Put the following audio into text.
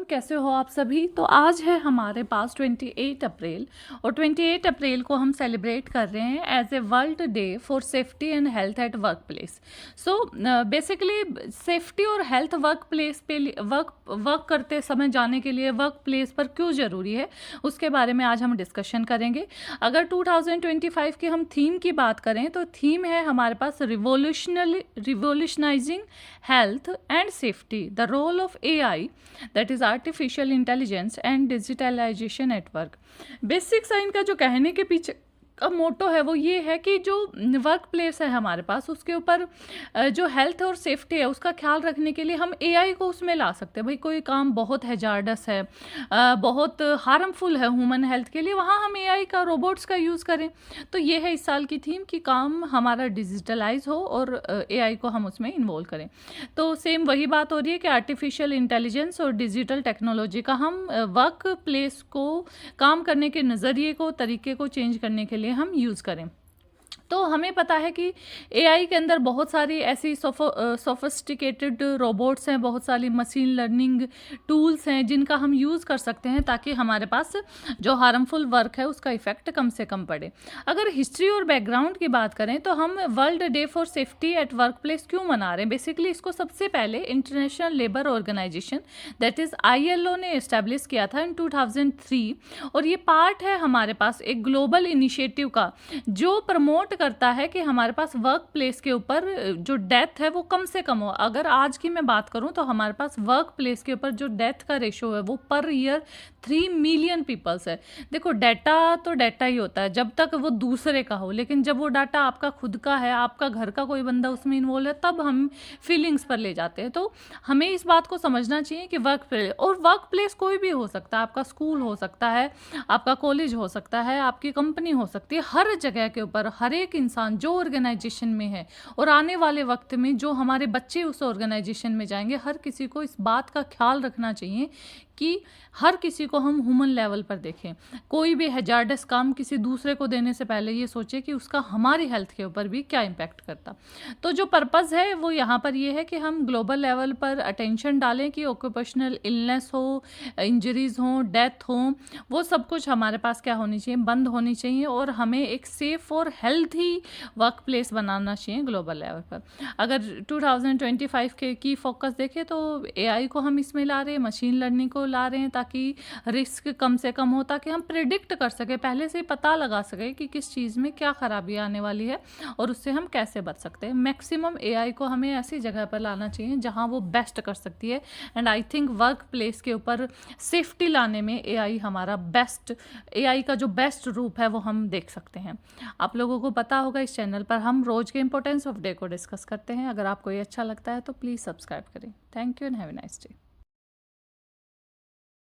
कैसे हो आप सभी। तो आज है हमारे पास 28 अप्रैल और 28 अप्रैल को हम सेलिब्रेट कर रहे हैं as a world day for safety and health at work place. So basically safety और हेल्थ वर्क प्लेस पे वर्क करते समय जाने के लिए वर्क प्लेस पर क्यों ज़रूरी है, उसके बारे में आज हम डिस्कशन करेंगे। अगर 2025 की हम थीम की बात करें तो थीम है हमारे पास revolutionizing health and safety, the role of AI, that is artificial intelligence and digitalization at work. Basic sign का जो कहने के पीछे का मोटो है वो ये है कि जो वर्क प्लेस है हमारे पास उसके ऊपर जो हेल्थ और सेफ्टी है उसका ख्याल रखने के लिए हम AI को उसमें ला सकते हैं। भाई कोई काम बहुत हैजार्डस है, बहुत हार्मफुल है ह्यूमन हेल्थ के लिए, वहाँ हम AI का, रोबोट्स का यूज़ करें। तो ये है इस साल की थीम कि काम हमारा डिजिटलाइज हो और AI को हम उसमें इन्वॉल्व करें। तो सेम वही बात हो रही है कि आर्टिफिशियल इंटेलिजेंस और डिजिटल टेक्नोलॉजी का हम वर्क प्लेस को, काम करने के नज़रिए को, तरीके को चेंज करने के लिए हम यूज़ करें। तो हमें पता है कि AI के अंदर बहुत सारी ऐसी सोफिस्टिकेटेड रोबोट्स हैं, बहुत सारी मशीन लर्निंग टूल्स हैं जिनका हम यूज़ कर सकते हैं ताकि हमारे पास जो हार्मफुल वर्क है उसका इफ़ेक्ट कम से कम पड़े। अगर हिस्ट्री और बैकग्राउंड की बात करें तो हम world day for safety at work place क्यों मना रहे हैं। बेसिकली इसको सबसे पहले international labour organization that is ILO ने इस्टेब्लिश किया था इन 2003 और ये पार्ट है हमारे पास एक ग्लोबल इनिशिएटिव का जो प्रमोट करता है कि हमारे पास वर्क प्लेस के ऊपर जो डेथ है वो कम से कम हो। अगर आज की मैं बात करूं तो हमारे पास वर्क प्लेस के ऊपर जो डेथ का रेशो है वो पर ईयर 3 मिलियन पीपल्स है। देखो डाटा तो डाटा ही होता है जब तक वो दूसरे का हो, लेकिन जब वो डाटा आपका खुद का है, आपका घर का कोई बंदा उसमें इन्वॉल्व है, तब हम फीलिंग्स पर ले जाते हैं। तो हमें इस बात को समझना चाहिए कि वर्क प्लेस, और वर्क प्लेस कोई भी हो सकता है, आपका स्कूल हो सकता है, आपका कॉलेज हो सकता है, आपकी कंपनी हो सकती है, हर जगह के ऊपर हर एक इंसान जो ऑर्गेनाइजेशन में है और आने वाले वक्त में जो हमारे बच्चे उस ऑर्गेनाइजेशन में जाएंगे, हर किसी को इस बात का ख्याल रखना चाहिए कि हर किसी को हम ह्यूमन लेवल पर देखें। कोई भी हैजार्डस काम किसी दूसरे को देने से पहले ये सोचे कि उसका हमारी हेल्थ के ऊपर भी क्या इम्पैक्ट करता। तो जो पर्पज़ है वो यहाँ पर ये है कि हम ग्लोबल लेवल पर अटेंशन डालें कि ऑक्यूपेशनल इलनेस हो, इंजरीज़ हों, डेथ हों, वो सब कुछ हमारे पास क्या होनी चाहिए, बंद होनी चाहिए, और हमें एक सेफ़ और हेल्थी वर्क प्लेस बनाना चाहिए ग्लोबल लेवल पर। अगर 2025 के की फोकस देखें तो AI को हम इसमें ला रहे हैं, मशीन लर्निंग को ला रहे हैं ताकि रिस्क कम से कम हो, ताकि हम प्रिडिक्ट कर सके, पहले से पता लगा सके कि किस चीज़ में क्या खराबी आने वाली है और उससे हम कैसे बच सकते हैं। मैक्सिमम AI को हमें ऐसी जगह पर लाना चाहिए जहां वो बेस्ट कर सकती है। And I think work place के ऊपर सेफ्टी लाने में AI हमारा बेस्ट, AI का जो बेस्ट रूप है वो हम देख सकते हैं। आप लोगों को पता होगा इस चैनल पर हम रोज़ के इंपॉर्टेंस ऑफ डे को डिस्कस करते हैं। अगर आपको ये अच्छा लगता है तो प्लीज़ सब्सक्राइब करें। Thank you and have a nice day.